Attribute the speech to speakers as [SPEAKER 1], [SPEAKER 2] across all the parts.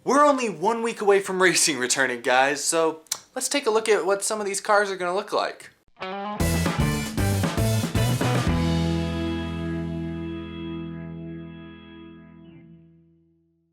[SPEAKER 1] We're only 1 week away from racing returning, guys, so let's take a look at what some of these cars are going to look like.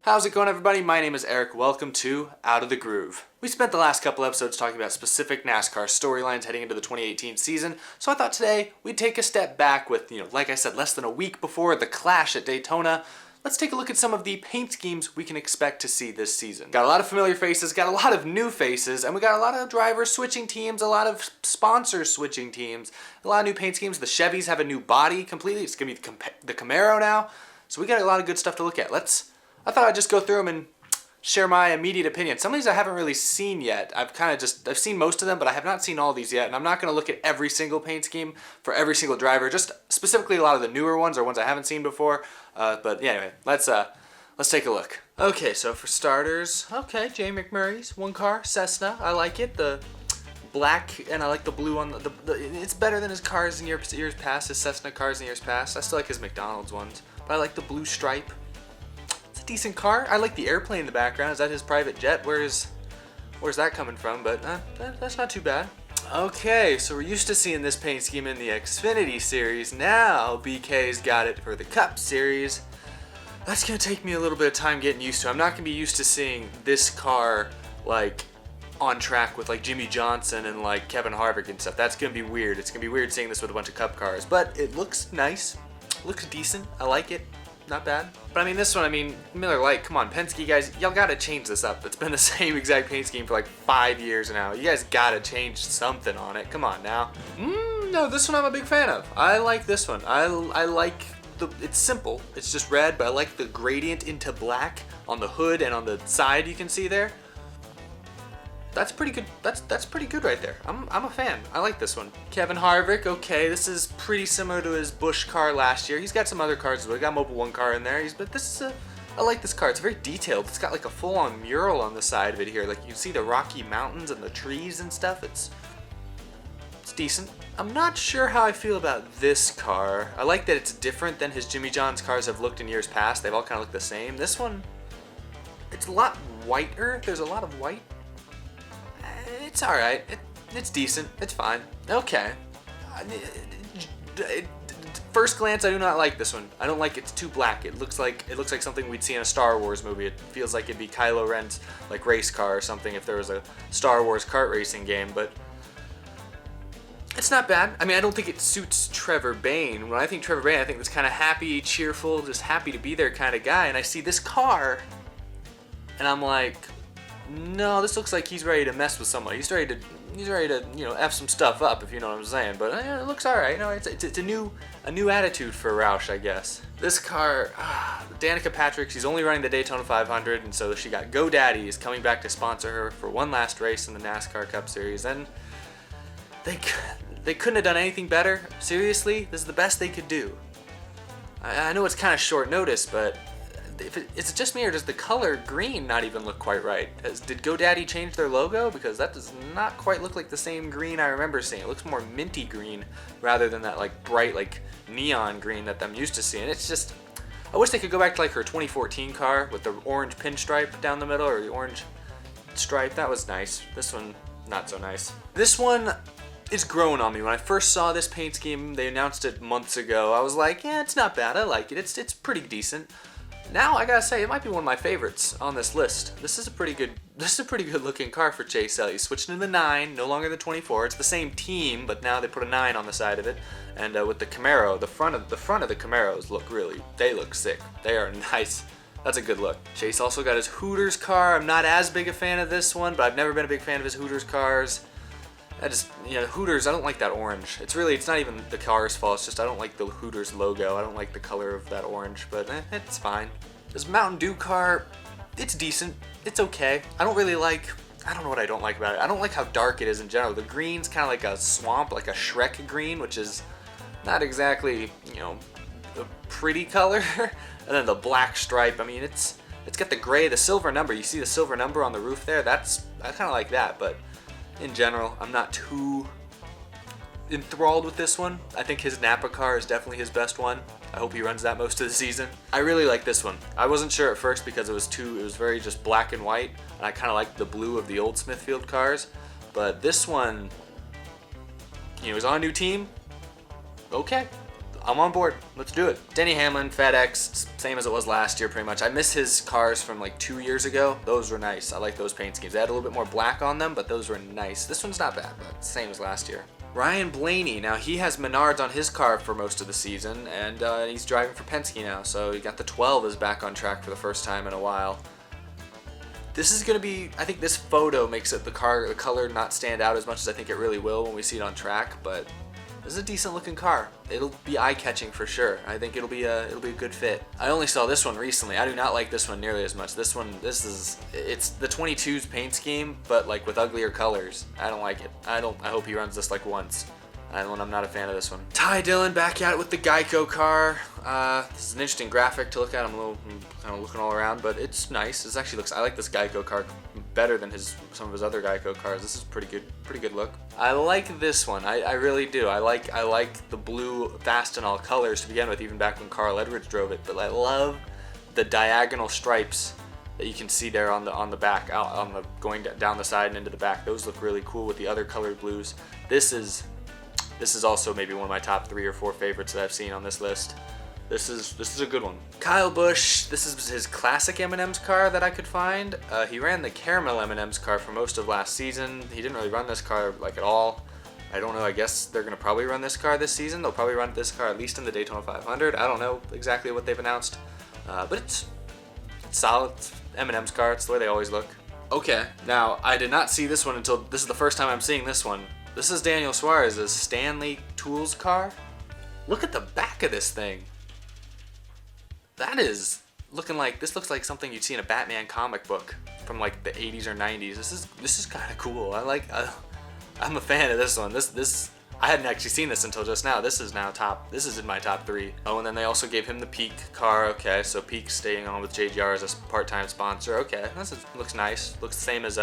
[SPEAKER 1] How's it going, everybody? My name is Eric. Welcome to Out of the Groove. We spent the last couple episodes talking about specific NASCAR storylines heading into the 2018 season, so I thought today we'd take a step back with, like I said, less than a week before the clash at Daytona. Let's take a look at some of the paint schemes we can expect to see this season. Got a lot of familiar faces, got a lot of new faces, and we got a lot of drivers switching teams, a lot of sponsors switching teams, a lot of new paint schemes. The Chevys have a new body completely. It's going to be the Camaro now. So we got a lot of good stuff to look at. I thought I'd just go through them and share my immediate opinion. Some of these I haven't really seen yet. I've seen most of them, but I have not seen all these yet. And I'm not going to look at every single paint scheme for every single driver. Just specifically a lot of the newer ones or ones I haven't seen before. But yeah, anyway, let's take a look. Okay, so for starters, Jay Mcmurray's one car, Cessna. I like it. The black and I like the blue on the it's better than his cars in years past. His Cessna cars in years past. I still like his McDonald's ones, but I like the blue stripe. Decent car. I like the airplane in the background. Is that his private jet? Where's that coming from? But that's not too bad. Okay, so we're used to seeing this paint scheme in the Xfinity series. Now BK's got it for the Cup series. That's gonna take me a little bit of time getting used to. I'm not gonna be used to seeing this car like on track with like Jimmy Johnson and like Kevin Harvick and stuff. That's gonna be weird. It's gonna be weird seeing this with a bunch of Cup cars, but it looks nice. Looks decent. I like it. Not bad. But I mean, this one, Miller Lite, come on, Penske guys, y'all gotta change this up. It's been the same exact paint scheme for like 5 years now. You guys gotta change something on it. Come on now. No, this one I'm a big fan of. I like this one. I like it's simple. It's just red, but I like the gradient into black on the hood and on the side you can see there. That's pretty good. That's pretty good right there. I'm a fan. I like this one. Kevin Harvick, okay, this is pretty similar to his Busch car last year. He's got some other cars as well. He got a Mobil 1 car in there. But this is I like this car. It's very detailed. It's got like a full-on mural on the side of it here. Like you can see the Rocky Mountains and the trees and stuff. It's decent. I'm not sure how I feel about this car. I like that it's different than his Jimmy John's cars have looked in years past. They've all kind of looked the same. This one, it's a lot whiter. There's a lot of white. It's alright. It's decent. It's fine. Okay. First glance, I do not like this one. I don't like it's too black. It looks like something we'd see in a Star Wars movie. It feels like it'd be Kylo Ren's like race car or something if there was a Star Wars kart racing game, but it's not bad. I don't think it suits Trevor Bayne. When I think Trevor Bayne, I think this kind of happy, cheerful, just happy to be there kind of guy, and I see this car and I'm like, no, this looks like he's ready to mess with somebody. He's ready to F some stuff up, if you know what I'm saying. But it looks all right. It's a new attitude for Roush, I guess. This car, Danica Patrick, she's only running the Daytona 500, and so she got GoDaddy is coming back to sponsor her for one last race in the NASCAR Cup Series, and they couldn't have done anything better. Seriously, this is the best they could do. I know it's kind of short notice, but is it just me, or does the color green not even look quite right? Did GoDaddy change their logo? Because that does not quite look like the same green I remember seeing. It looks more minty green rather than that like bright like neon green that I'm used to seeing. It's just, I wish they could go back to like her 2014 car with the orange pinstripe down the middle, or the orange stripe. That was nice. This one, not so nice. This one is growing on me. When I first saw this paint scheme, they announced it months ago. I was like, yeah, it's not bad. I like it. It's pretty decent. Now I gotta say, it might be one of my favorites on this list. This is a pretty good looking car for Chase Elliott. Switched into the 9, no longer the 24. It's the same team, but now they put a 9 on the side of it. And with the Camaro, the front of the Camaros they look sick. They are nice. That's a good look. Chase also got his Hooters car. I'm not as big a fan of this one, but I've never been a big fan of his Hooters cars. Hooters, I don't like that orange. It's not even the car's fault. It's just I don't like the Hooters logo. I don't like the color of that orange, but it's fine. This Mountain Dew car, it's decent. It's okay. I don't know what I don't like about it. I don't like how dark it is in general. The green's kind of like a swamp, like a Shrek green, which is not exactly, a pretty color. And then the black stripe, it's got the gray, the silver number. You see the silver number on the roof there? I kind of like that, but in general, I'm not too enthralled with this one. I think his Napa car is definitely his best one. I hope he runs that most of the season. I really like this one. I wasn't sure at first because it was very just black and white, and I kind of liked the blue of the old Smithfield cars. But this one, he's on a new team. Okay, I'm on board. Let's do it. Denny Hamlin, FedEx, same as it was last year pretty much. I miss his cars from like 2 years ago. Those were nice. I like those paint schemes. They had a little bit more black on them, but those were nice. This one's not bad, but same as last year. Ryan Blaney, now he has Menards on his car for most of the season, and he's driving for Penske now, so he got the 12 is back on track for the first time in a while. This is going to be, I think this photo makes it the color not stand out as much as I think it really will when we see it on track, but this is a decent looking car. It'll be eye-catching for sure. I think it'll be a good fit. I only saw this one recently. I do not like this one nearly as much. It's the 22's paint scheme, but like with uglier colors. I don't like it. I hope he runs this like once. I'm not a fan of this one. Ty Dillon back at it with the Geico car. This is an interesting graphic to look at. I'm kind of looking all around, but it's nice. This actually I like this Geico car better than some of his other Geico cars. This is pretty good look. I like this one. I really do. I like the blue Fastenal colors to begin with, even back when Carl Edwards drove it. But I love the diagonal stripes that you can see there on the back, going down the side and into the back. Those look really cool with the other colored blues. This is also maybe one of my top 3 or 4 favorites that I've seen on this list. This is a good one. Kyle Busch, this is his classic M&M's car that I could find. He ran the caramel M&M's car for most of last season. He didn't really run this car like at all. I don't know, I guess they're gonna probably run this car this season. They'll probably run this car at least in the Daytona 500. I don't know exactly what they've announced, but it's solid. It's M&M's car, it's the way they always look. Okay, now I did not see this one until, this is the first time I'm seeing this one. This is Daniel Suarez's Stanley Tools car. Look at the back of this thing. That is looking like, this looks like something you'd see in a Batman comic book from like the 80s or 90s. This is kind of cool. I'm a fan of this one. This I hadn't actually seen this until just now. This is in my top 3. Oh, and then they also gave him the Peak car. Okay, so Peak's staying on with JGR as a part-time sponsor. Okay, looks nice. Looks the same as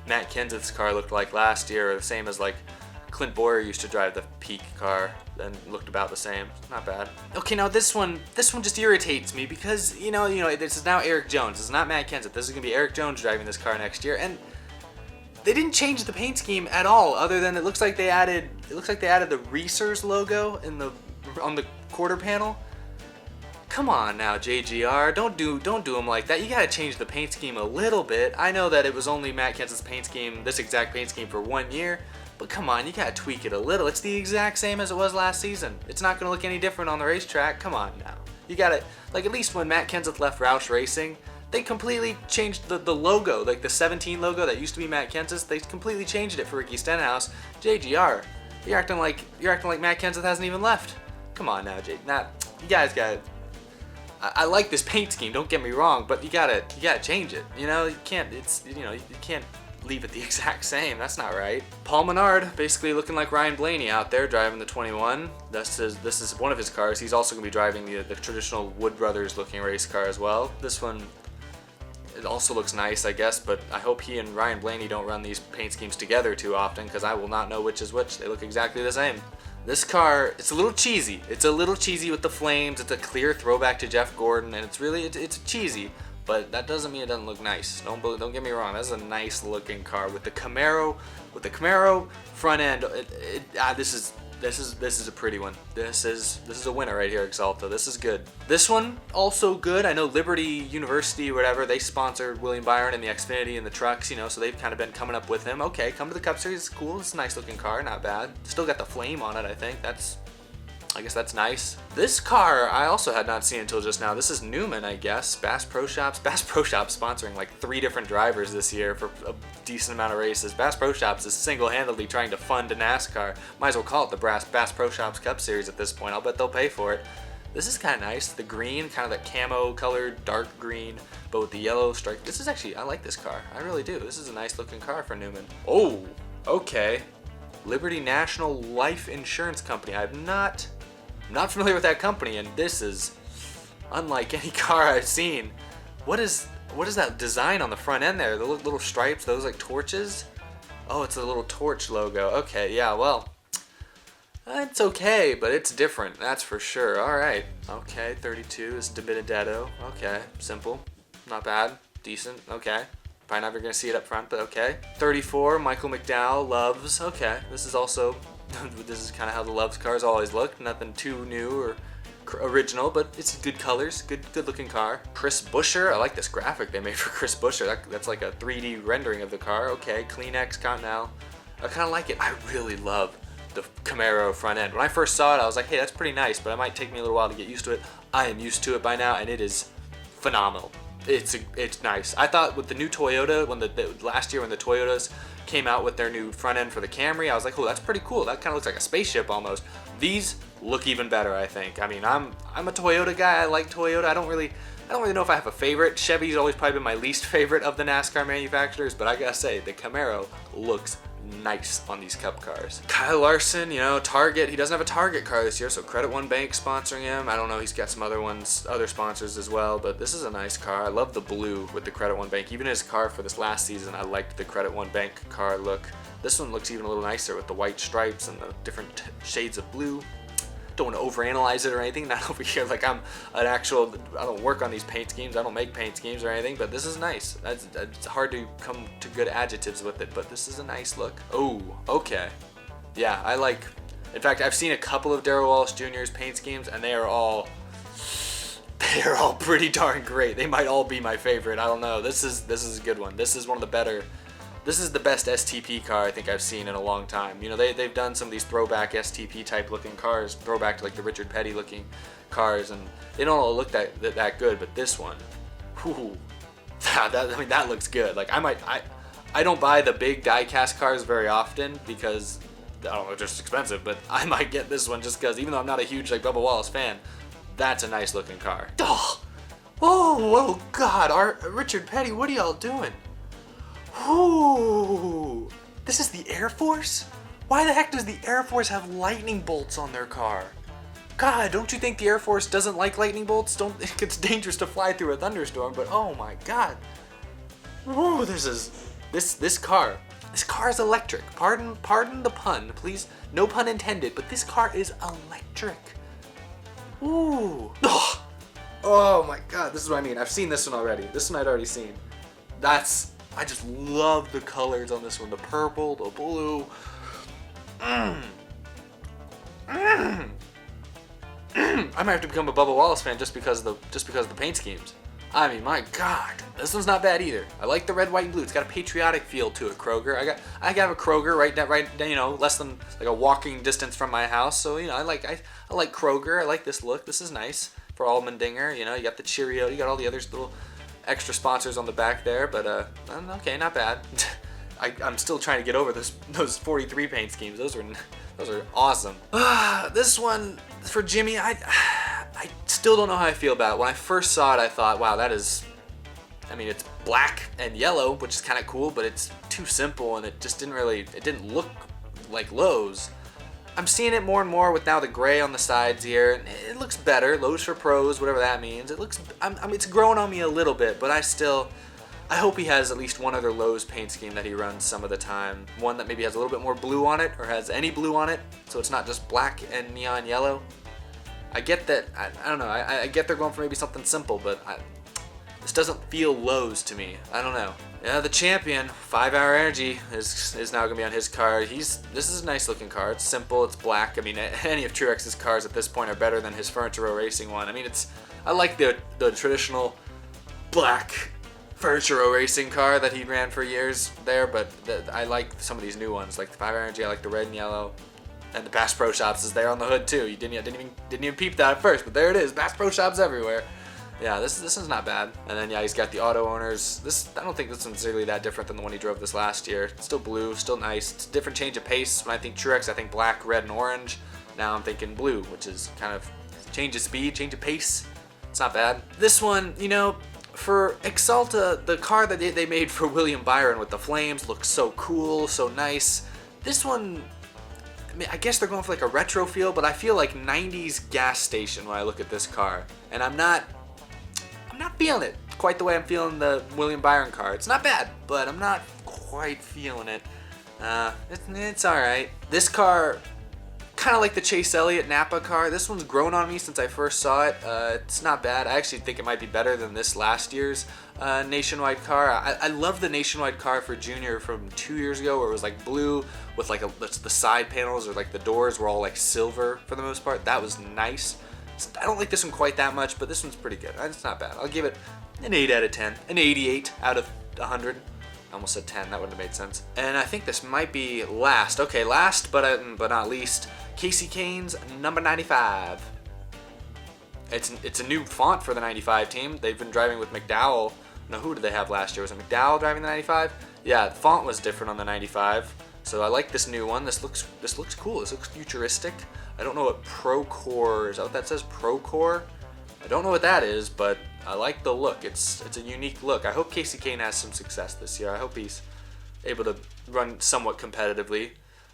[SPEAKER 1] Matt Kenseth's car looked like last year, or the same as like Clint Boyer used to drive the Peak car and looked about the same. Not bad. Okay, now this one just irritates me because this is now Eric Jones. This is not Matt Kenseth. This is gonna be Eric Jones driving this car next year, and they didn't change the paint scheme at all. Other than it looks like they added the Reesers logo on the quarter panel. Come on now, JGR, don't do them like that. You gotta change the paint scheme a little bit. I know that it was only Matt Kenseth's paint scheme, this exact paint scheme for 1 year, but come on, you gotta tweak it a little. It's the exact same as it was last season. It's not gonna look any different on the racetrack. Come on now. You gotta, like, at least when Matt Kenseth left Roush Racing, they completely changed the logo, like the 17 logo that used to be Matt Kenseth. They completely changed it for Ricky Stenhouse. JGR, you're acting like Matt Kenseth hasn't even left. Come on now, you guys gotta. I like this paint scheme, don't get me wrong, but you gotta change it. You can't leave it the exact same. That's not right. Paul Menard basically looking like Ryan Blaney out there driving the 21. This is one of his cars. He's also gonna be driving the traditional Wood Brothers looking race car as well. This one, it also looks nice, I guess, but I hope he and Ryan Blaney don't run these paint schemes together too often, because I will not know which is which. They look exactly the same. This car, it's a little cheesy. It's a little cheesy with the flames. It's a clear throwback to Jeff Gordon, and it's cheesy, but that doesn't mean it doesn't look nice. Don't get me wrong. That's a nice looking car with the Camaro front end. This is a pretty one. This is a winner right here, Exalta. This is good. This one also good. I know Liberty University or whatever, they sponsored William Byron and the Xfinity and the trucks, so they've kind of been coming up with him. Okay, come to the Cup Series. It's cool. It's a nice looking car, not bad. Still got the flame on it, I think. I guess that's nice. This car I also had not seen until just now. This is Newman, I guess. Bass Pro Shops sponsoring like 3 different drivers this year for a decent amount of races. Bass Pro Shops is single-handedly trying to fund NASCAR. Might as well call it the Bass Pro Shops Cup Series at this point. I'll bet they'll pay for it. This is kind of nice. The green, kind of that camo colored dark green, but with the yellow stripe. This is actually, I like this car. I really do. This is a nice looking car for Newman. Oh, okay. Liberty National Life Insurance Company. I'm not familiar with that company, and this is unlike any car I've seen. What is that design on the front end there? The little stripes, those like torches? Oh, it's a little torch logo. Okay, yeah, well, It's okay, but it's different, that's for sure. All right, okay, 32 is Benedetto. Okay, simple, not bad, decent, okay. Probably never gonna see it up front, but okay. 34, Michael Mcdowell, Loves. Okay, this is also, this is kind of how the Loves cars always look. Nothing too new or original, but it's good colors, good looking car. Chris Buescher, I like this graphic they made for Chris Buescher. That's like a 3D rendering of the car. Okay, Kleenex Continental. I kind of like it. I really love the Camaro front end. When I first saw it, I was like, hey, that's pretty nice, but it might take me a little while to get used to it. I am used to it by now, and it is phenomenal. It's nice. I thought with the new Toyota, when the last year when the Toyotas came out with their new front end for the Camry, I was like, oh, that's pretty cool. That kind of looks like a spaceship almost. These look even better, I think. I mean, I'm a Toyota guy. I like Toyota. I don't really know if I have a favorite. Chevy's always probably been my least favorite of the NASCAR manufacturers, but I gotta say, the Camaro looks nice on these Cup cars. Kyle Larson, you know, Target. He doesn't have a Target car this year, so Credit One Bank sponsoring him. I don't know, he's got some other sponsors as well, but this is a nice car. I love the blue with the Credit One Bank. Even his car for this last season, I liked the Credit One Bank car look. This one looks even a little nicer with the white stripes and the different shades of blue. Don't want to overanalyze it or anything. Not over here like I'm an actual, I don't work on these paint schemes. I don't make paint schemes or anything, but this is nice. It's hard to come to good adjectives with it, but this is a nice look. Oh, okay. Yeah, I like, in fact, I've seen a couple of Darrell Wallace Jr.'s paint schemes, and they are all pretty darn great. They might all be my favorite. I don't know. This is a good one. This is one of the better. This is the best STP car I think I've seen in a long time. You know, they've done some of these throwback STP type looking cars, throwback to like the Richard Petty looking cars, and they don't all look that good. But this one, whoo, that looks good. Like I don't buy the big die-cast cars very often because I don't know, they're just expensive. But I might get this one just because, even though I'm not a huge like Bubba Wallace fan, that's a nice looking car. Oh God, Richard Petty, what are y'all doing? Ooh, this is the Air Force? Why the heck does the Air Force have lightning bolts on their car? God, don't you think the Air Force doesn't like lightning bolts? It's dangerous to fly through a thunderstorm, but oh my God. Ooh, this car is electric. Pardon the pun, please. No pun intended, but this car is electric. Ooh. Oh my God, this is what I mean. I've seen this one already. This one I'd already seen. I just love the colors on this one. The purple, the blue. I might have to become a Bubba Wallace fan just because of the paint schemes. I mean, my God, this one's not bad either. I like the red, white, and blue. It's got a patriotic feel to it. Kroger. I have a Kroger right, you know, less than like a walking distance from my house. So you know, I like Kroger. I like this look. This is nice for Allmendinger. You know, you got the Cheerio. You got all the other little extra sponsors on the back there, but okay, not bad. I'm still trying to get over those 43 paint schemes. Those are awesome. This one for Jimmy, I still don't know how I feel about it. When I first saw it, I thought, wow, it's black and yellow, which is kind of cool, but it's too simple, and it didn't look like Lowe's. I'm seeing it more and more with now the gray on the sides here, and it looks better. Lowe's for pros, whatever that means. It's growing on me a little bit, but I hope he has at least one other Lowe's paint scheme that he runs some of the time. One that maybe has a little bit more blue on it, or has any blue on it, so it's not just black and neon yellow. I get that, I don't know, I get they're going for maybe something simple, but this doesn't feel Lowe's to me. I don't know. Yeah, the champion, 5 Hour Energy, is now going to be on his car. This is a nice looking car. It's simple, it's black. I mean, any of Truex's cars at this point are better than his Furniture Row Racing one. I mean, I like the traditional black Furniture Row Racing car that he ran for years there, but I like some of these new ones, like the 5 Hour Energy. I like the red and yellow. And the Bass Pro Shops is there on the hood too. You didn't even peep that at first, but there it is. Bass Pro Shops everywhere. Yeah, this one's not bad. And then yeah, he's got the auto owners. I don't think this one's really that different than the one he drove this last year. It's still blue, still nice. It's a different change of pace. When I think Truex, I think black, red, and orange. Now I'm thinking blue, which is kind of change of speed, change of pace. It's not bad. This one, you know, for Exalta, the car that they made for William Byron with the flames looks so cool, so nice. This one, I mean, I guess they're going for like a retro feel, but I feel like 90s gas station when I look at this car. And I'm not feeling it quite the way I'm feeling the William Byron car. It's not bad, but I'm not quite feeling it. It's all right. This car kind of like the Chase Elliott Napa car. This one's grown on me since I first saw it. It's not bad. I actually think it might be better than this last year's Nationwide car. I love the Nationwide car for Junior from 2 years ago, where it was like blue with like the side panels, or like the doors were all like silver for the most part. That was nice. I don't like this one quite that much, but this one's pretty good. It's not bad. I'll give it an 8 out of 10, an 88 out of 100. I almost said 10, that wouldn't have made sense. And I think this might be last. Okay, last but not least, Kasey Kahne's number 95. It's a new font for the 95 team. They've been driving with McDowell. No, who did they have last year? Was it McDowell driving the 95? Yeah, the font was different on the 95. So I like this new one. This looks cool. This looks futuristic. I don't know what Procore is. That what that says? Procore? I don't know what that is, but I like the look. It's a unique look. I hope Kasey Kahne has some success this year. I hope he's able to run somewhat competitively.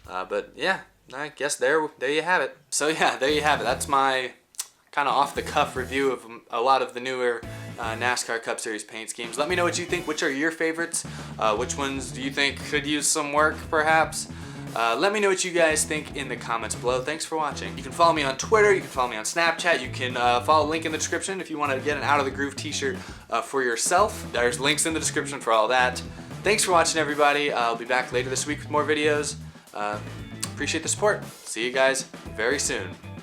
[SPEAKER 1] But yeah, I guess there you have it. So yeah, there you have it. That's my kind of off-the-cuff review of a lot of the newer NASCAR Cup Series paint schemes. Let me know what you think. Which are your favorites? Which ones do you think could use some work, perhaps? Let me know what you guys think in the comments below. Thanks for watching. You can follow me on Twitter. You can follow me on Snapchat. You can follow the link in the description if you want to get an Out of the Groove t-shirt for yourself. There's links in the description for all that. Thanks for watching, everybody. I'll be back later this week with more videos. Appreciate the support. See you guys very soon.